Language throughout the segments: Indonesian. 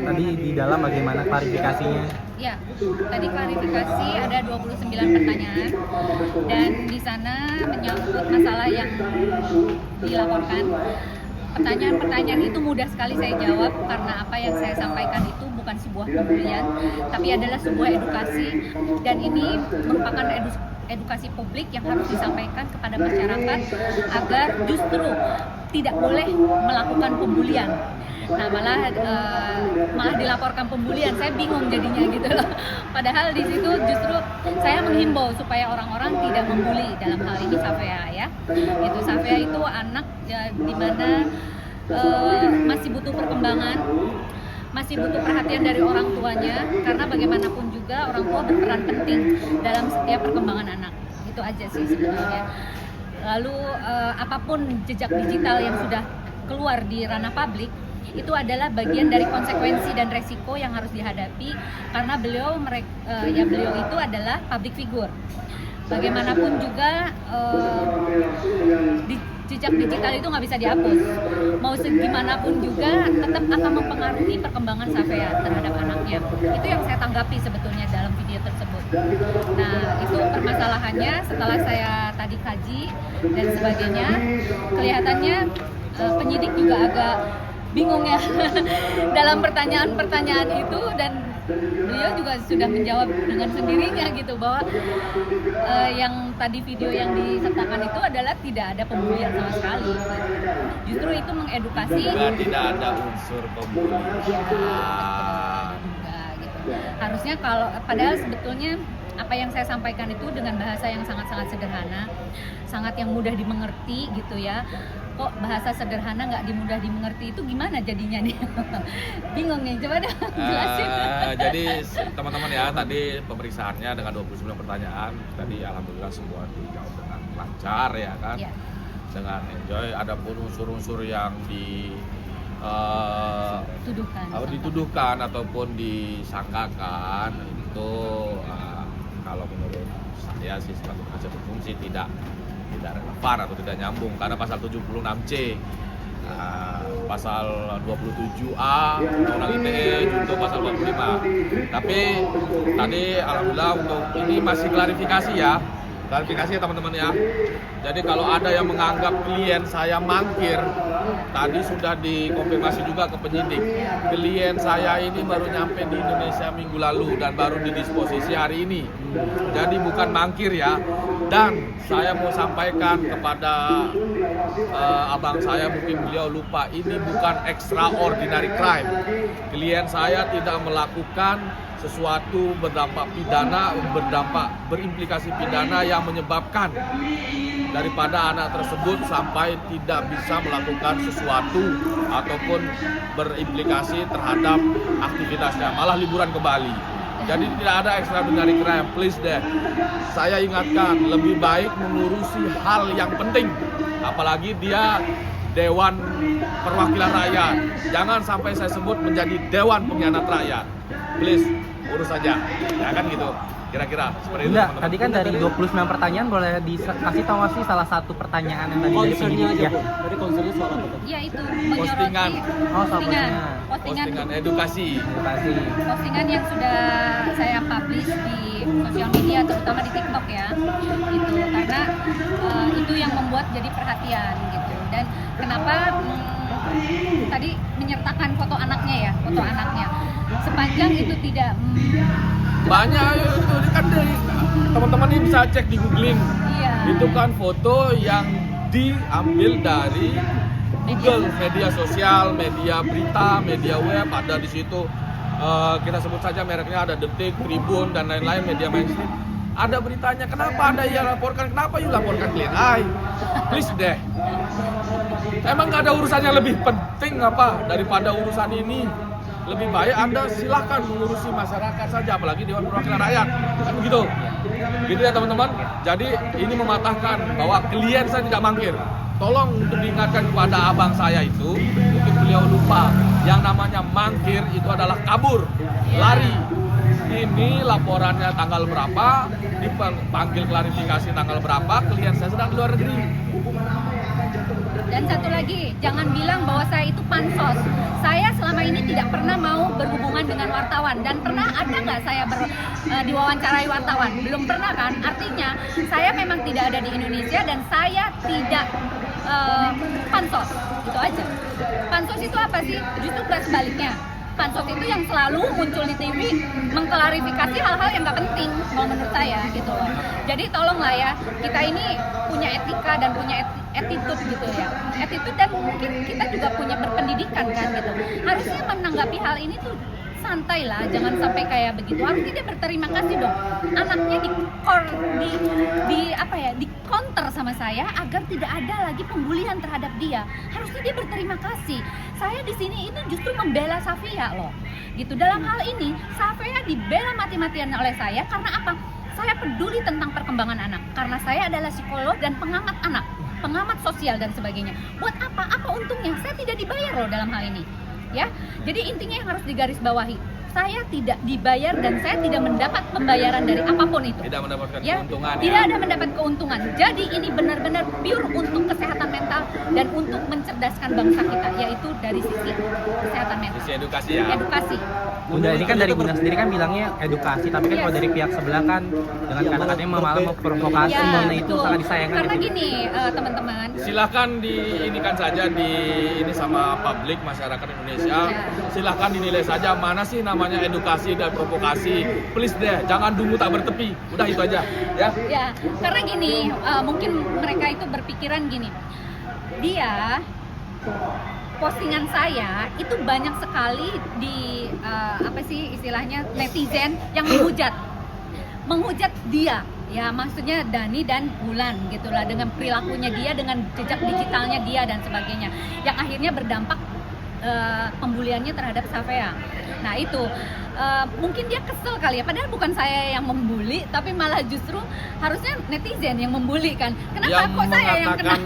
tadi di dalam bagaimana klarifikasinya? Ya, tadi klarifikasi ada 29 pertanyaan dan di sana menyangkut masalah yang dilaporkan. Pertanyaan-pertanyaan itu mudah sekali saya jawab karena apa yang saya sampaikan itu bukan sebuah pembulian, tapi adalah sebuah edukasi, dan ini merupakan edukasi publik yang harus disampaikan kepada masyarakat agar justru tidak boleh melakukan pembulian. Nah, malah dilaporkan pembulian, saya bingung jadinya gitu loh. Padahal di situ justru saya menghimbau supaya orang-orang tidak membuli, dalam hal ini Safea ya. Itu Safea itu anak ya, di mana masih butuh perkembangan, masih butuh perhatian dari orang tuanya, karena bagaimanapun juga orang tua berperan penting dalam setiap perkembangan anak. Itu aja sih sebenarnya. Lalu apapun jejak digital yang sudah keluar di ranah publik itu adalah bagian dari konsekuensi dan resiko yang harus dihadapi, karena beliau itu adalah public figure. Bagaimanapun juga jejak digital itu nggak bisa dihapus. Mau segimanapun juga tetap akan mempengaruhi perkembangan Safea terhadap anaknya. Itu yang saya tanggapi sebetulnya dalam video tersebut. Nah, itu permasalahannya setelah saya tadi kaji dan sebagainya, kelihatannya penyidik juga agak bingung ya dalam pertanyaan-pertanyaan itu, dan beliau juga sudah menjawab dengan sendirinya gitu bahwa yang tadi video yang disertakan itu adalah tidak ada pembulian sama sekali gitu. Justru itu mengedukasi, juga tidak ada unsur pembulian juga gitu. Harusnya kalau padahal sebetulnya apa yang saya sampaikan itu dengan bahasa yang sangat-sangat sederhana, sangat yang mudah dimengerti gitu ya. Kok bahasa sederhana nggak mudah dimengerti, itu gimana jadinya nih? Bingung nih, coba deh jelasin. Jadi teman-teman ya, tadi pemeriksaannya dengan 29 pertanyaan, tadi alhamdulillah semua dijawab dengan lancar ya kan, Ya. dengan enjoy. Adapun unsur-unsur yang dituduhkan ataupun disangkakan itu kalau menurut saya sih selaku penasihat hukum sih tidak relevan atau tidak nyambung, karena pasal 76C, pasal 27A Undang-Undang ITE, junto pasal 45. Tapi tadi alhamdulillah untuk ini masih klarifikasi ya teman-teman ya. Jadi kalau ada yang menganggap klien saya mangkir, tadi sudah dikonfirmasi juga ke penyidik. Klien saya ini baru nyampe di Indonesia minggu lalu dan baru didisposisi hari ini. Jadi bukan mangkir ya. Dan saya mau sampaikan kepada abang saya, mungkin beliau lupa, ini bukan extraordinary crime. Klien saya tidak melakukan sesuatu berimplikasi pidana yang menyebabkan daripada anak tersebut sampai tidak bisa melakukan sesuatu ataupun berimplikasi terhadap aktivitasnya, malah liburan ke Bali. Jadi tidak ada extraordinary crime, please deh. Saya ingatkan, lebih baik mengurusi hal yang penting, apalagi dia Dewan Perwakilan Rakyat. Jangan sampai saya sebut menjadi Dewan Pengkhianat Rakyat. Please, urus saja. Ya kan gitu. Kira-kira seperti itu. Enggak, tadi kan dari 29 pertanyaan boleh dikasih tahu nggak sih salah satu pertanyaan yang tadi dari penyidik ya? Tadi konsernya soal apa tuh? Ya itu Postingan. Postingan edukasi. Postingan yang sudah saya publish di sosial media, terutama di TikTok ya, itu karena itu yang membuat jadi perhatian gitu. Dan kenapa tadi menyertakan foto anaknya, sepanjang itu tidak banyak itu kan teman-teman ini bisa cek di googling. Iya. Itu kan foto yang diambil dari Google, media sosial, media berita, media web, ada di situ. Kita sebut saja mereknya, ada Detik, Tribun dan lain-lain, media mainstream. Ada beritanya. Kenapa Anda yang laporkan? Kenapa you laporkan klien? Please deh. Emang gak ada urusan yang lebih penting apa daripada urusan ini? Lebih baik Anda silahkan mengurusi masyarakat saja, apalagi Dewan Perwakilan Rakyat. Kan begitu. Gitu ya teman-teman. Jadi ini mematahkan bahwa klien saya tidak mangkir. Tolong untuk diingatkan kepada abang saya itu, mungkin beliau lupa, yang namanya mangkir itu adalah kabur, lari. Ini laporannya tanggal berapa, dipanggil klarifikasi tanggal berapa, klien saya sedang di luar negeri. Dan satu lagi, jangan bilang bahwa saya itu pansos. Saya selama ini tidak pernah mau berhubungan dengan wartawan. Dan pernah ada nggak saya diwawancarai wartawan? Belum pernah kan? Artinya saya memang tidak ada di Indonesia dan saya tidak pansos, itu aja. Pansos itu apa sih? Justru nggak sebaliknya. Pansos itu yang selalu muncul di TV mengklarifikasi hal-hal yang nggak penting, kalau menurut saya gitu loh. Jadi tolonglah ya, kita ini punya etika dan punya attitude gitu ya. Attitude dan mungkin kita juga punya berpendidikan kan gitu. Harusnya menanggapi hal ini tuh santai lah, jangan sampai kayak begitu. Harusnya dia berterima kasih dong. Anaknya di counter sama saya agar tidak ada lagi pembulian terhadap dia. Harusnya dia berterima kasih. Saya di sini itu justru membela Safia loh. Gitu. Dalam hal ini Safia dibela mati-matian oleh saya karena apa? Saya peduli tentang perkembangan anak. Karena saya adalah psikolog dan pengamat anak, pengamat sosial dan sebagainya. Buat apa? Apa untungnya? Saya tidak dibayar loh dalam hal ini. Ya, jadi intinya yang harus digarisbawahi, saya tidak dibayar dan saya tidak mendapat pembayaran dari apapun itu. Tidak mendapatkan Ya, keuntungan. tidak ada mendapat keuntungan. Jadi ini benar-benar pure untuk kesehatan mental dan untuk mencerdaskan bangsa kita, yaitu dari sisi kesehatan mental. Sisi edukasi ya. Edukasi. Bunda ini kan dari Bunda sendiri kan bilangnya edukasi, tapi kan kalau dari pihak sebelah kan dengan kata-katanya malah memprovokasi, mana itu betul. sangat disayangkan. Karena gitu. gini, teman-teman. Silahkan diinikan saja ini sama publik masyarakat Indonesia. Silahkan dinilai saja mana sih namanya edukasi dan provokasi. Please deh, jangan dungu tak bertepi. Udah itu aja, ya. Ya, karena gini, mungkin mereka itu berpikiran gini. Dia postingan saya itu banyak sekali di apa sih istilahnya netizen yang menghujat dia. Ya maksudnya Dani dan Wulan gitulah, dengan perilakunya dia, dengan jejak digitalnya dia dan sebagainya, yang akhirnya berdampak pembuliannya terhadap Safia. Nah itu mungkin dia kesel kali ya, padahal bukan saya yang membuli, tapi malah justru harusnya netizen yang membuli kan. Kenapa Yang kok saya yang kena? mengatakan,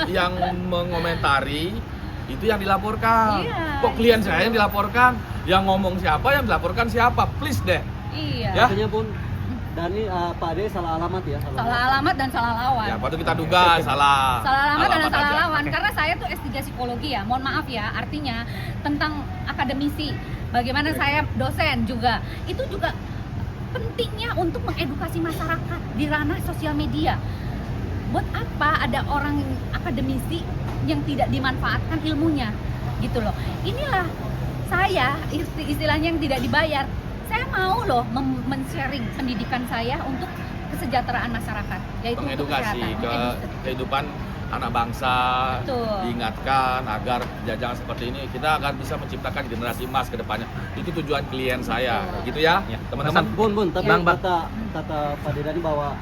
yang mengomentari itu yang dilaporkan. Iya. Kok klien saya yang dilaporkan? Yang ngomong siapa, yang dilaporkan siapa? Please deh. Iya. Ya. Artinya Bun, Dani Pak Ade salah alamat ya? Salah alamat dan salah lawan. Ya, patut kita duga salah. Salah alamat dan salah aja. lawan. Karena saya tuh S3 psikologi ya. Mohon maaf ya, artinya tentang akademisi. Bagaimana saya dosen juga. Itu juga pentingnya untuk mengedukasi masyarakat di ranah sosial media. Buat apa ada orang akademisi yang tidak dimanfaatkan ilmunya gitu loh. Inilah saya istilahnya yang tidak dibayar. Saya mau loh men-sharing pendidikan saya untuk kesejahteraan masyarakat, yaitu untuk Mengedukasi kesehatan. kehidupan anak bangsa. Betul. Diingatkan agar jangan seperti ini, kita akan bisa menciptakan generasi emas ke depannya. Itu tujuan klien saya, gitu ya, Ya. teman-teman. Bun, tapi Bang. kata Pak Ade tadi bahwa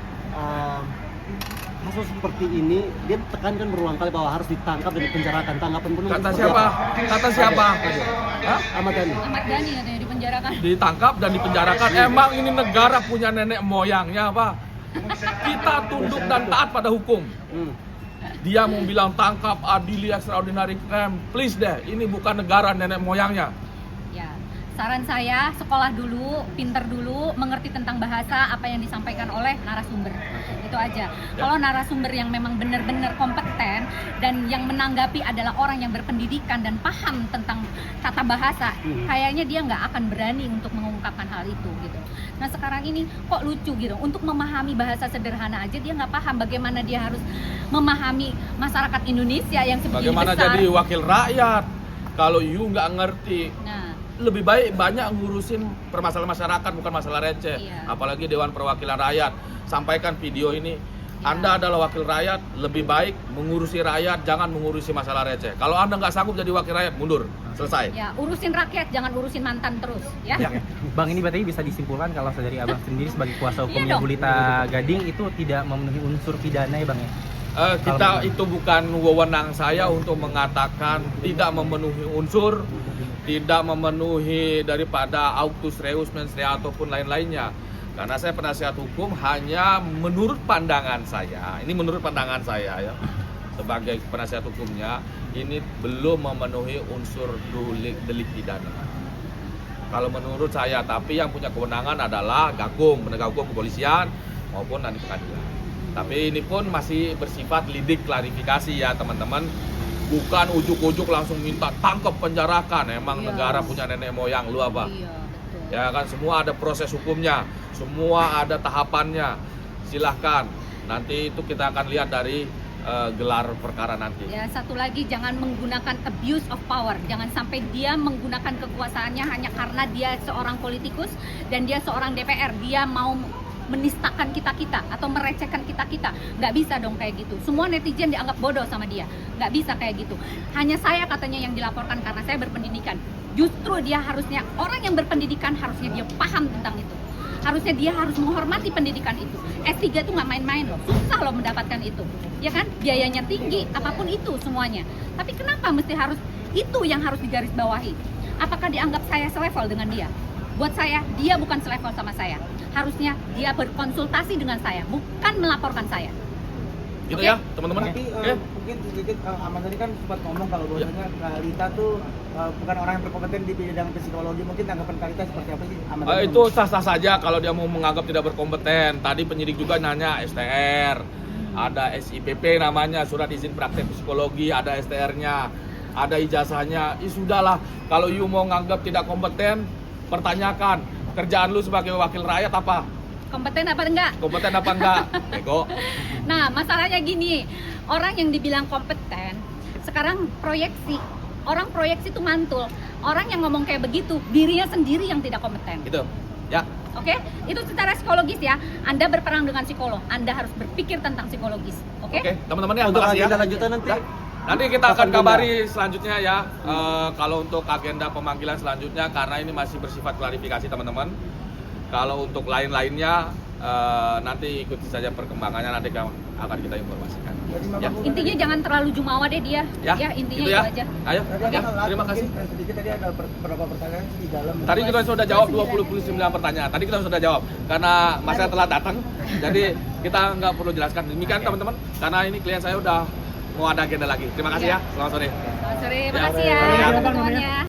kasus seperti ini dia tekankan berulang kali bahwa harus ditangkap dan dipenjarakan. Tanggapan Bun Kata seperti siapa? apa? Kata siapa? Hah? Ahmad Dhani. Ahmad Dhani katanya dipenjarakan. Ditangkap dan dipenjarakan. Emang ini negara punya nenek moyangnya apa? Kita tunduk dan taat pada hukum. Dia mau bilang tangkap, adili, extraordinary crime. Please deh, ini bukan negara nenek moyangnya. Ya, saran saya sekolah dulu, pinter dulu, mengerti tentang bahasa apa yang disampaikan oleh narasumber. Itu aja. Kalau narasumber yang memang benar-benar kompeten dan yang menanggapi adalah orang yang berpendidikan dan paham tentang tata bahasa, kayaknya dia nggak akan berani untuk mengungkapkan hal itu gitu. Nah sekarang ini kok lucu gitu, untuk memahami bahasa sederhana aja dia nggak paham, bagaimana dia harus memahami masyarakat Indonesia yang sebegini Bagaimana besar. jadi wakil rakyat kalau you nggak ngerti? Nah, Lebih baik banyak ngurusin permasalahan masyarakat, bukan masalah receh. Iya. Apalagi Dewan Perwakilan Rakyat. Sampaikan video ini. Anda adalah wakil rakyat, lebih baik mengurusi rakyat, jangan mengurusi masalah receh. Kalau Anda nggak sanggup jadi wakil rakyat, mundur. Selesai. ya urusin rakyat, jangan urusin mantan terus ya. Ya. Bang, ini berarti bisa disimpulkan kalau dari Abang sendiri sebagai kuasa Iya hukumnya dong. Bulita Gading itu tidak memenuhi unsur pidana ya Bang ya? Kita itu bukan wewenang saya untuk mengatakan tidak memenuhi unsur, tidak memenuhi daripada auctus reus mens rea ataupun lain-lainnya. Karena saya penasihat hukum hanya menurut pandangan saya, ini menurut pandangan saya ya, sebagai penasihat hukumnya, ini belum memenuhi unsur delik pidana. Kalau menurut saya, tapi yang punya kewenangan adalah Gakum, penegak hukum kepolisian maupun nanti pengadilan. Tapi ini pun masih bersifat lidik klarifikasi ya teman-teman. Bukan ujuk-ujuk langsung minta tangkap penjarakan. Emang Iya. negara punya nenek moyang lu apa? Iya, betul. Ya kan semua ada proses hukumnya, semua ada tahapannya. Silahkan. Nanti itu kita akan lihat dari gelar perkara nanti. Ya, satu lagi, jangan menggunakan abuse of power. Jangan sampai dia menggunakan kekuasaannya hanya karena dia seorang politikus dan dia seorang DPR. Dia mau menistakan kita-kita atau merecehkan kita-kita. Nggak bisa dong kayak gitu. Semua netizen dianggap bodoh sama dia. Nggak bisa kayak gitu. Hanya saya katanya yang dilaporkan karena saya berpendidikan. Justru dia harusnya, orang yang berpendidikan harusnya dia paham tentang itu. Harusnya dia harus menghormati pendidikan itu. S3 itu nggak main-main loh, susah loh mendapatkan itu. Ya kan, biayanya tinggi, apapun itu semuanya. Tapi kenapa mesti harus, itu yang harus digarisbawahi. Apakah dianggap saya selevel dengan dia? Buat saya, dia bukan selevel sama saya. Harusnya dia berkonsultasi dengan saya, bukan melaporkan saya. Gitu Oke. ya, teman-teman. Tapi Oke. mungkin sedikit Aman tadi kan sempat ngomong kalau bahwasanya Lita tuh bukan orang yang berkompeten di bidang psikologi. Mungkin tanggapan Kalita seperti apa sih? Aman tadi Itu sah-sah saja kalau dia mau menganggap tidak berkompeten. Tadi penyidik juga nanya STR, ada SIPP namanya, surat izin praktek psikologi, ada STR-nya, ada ijazahnya. Sudahlah, kalau you mau nganggap tidak kompeten, pertanyakan kerjaan lu sebagai wakil rakyat apa? Kompeten apa enggak? Kompeten apa enggak? Bego. Nah, masalahnya gini, orang yang dibilang kompeten, sekarang proyeksi. Orang proyeksi itu mantul. Orang yang ngomong kayak begitu, dirinya sendiri yang tidak kompeten. Gitu. Ya. Oke? Itu secara psikologis ya. Anda berperang dengan psikolog. Anda harus berpikir tentang psikologis. Oke? Oke, teman-teman ya, Untuk makasih ya. agenda lanjutan nanti. Ya. Nanti kita akan kabari selanjutnya ya. Kalau untuk agenda pemanggilan selanjutnya, karena ini masih bersifat klarifikasi teman-teman. Kalau untuk lain-lainnya nanti ikuti saja perkembangannya, nanti akan kita informasikan. Ya, Intinya jangan terlalu jumawa deh dia. ya, Intinya gitu itu ya. aja. Ayo, Tadi ya, ada terima kasih. sedikit tadi ada beberapa pertanyaan di dalam. Tadi kita sudah jawab 29 pertanyaan. Tadi kita sudah jawab karena masa telah datang. Jadi kita nggak perlu jelaskan. Demikian teman-teman, karena ini klien saya udah mau ada agenda lagi. Terima kasih ya. Selamat sore. Selamat sore, Ya. makasih ya Ya. teman-temannya.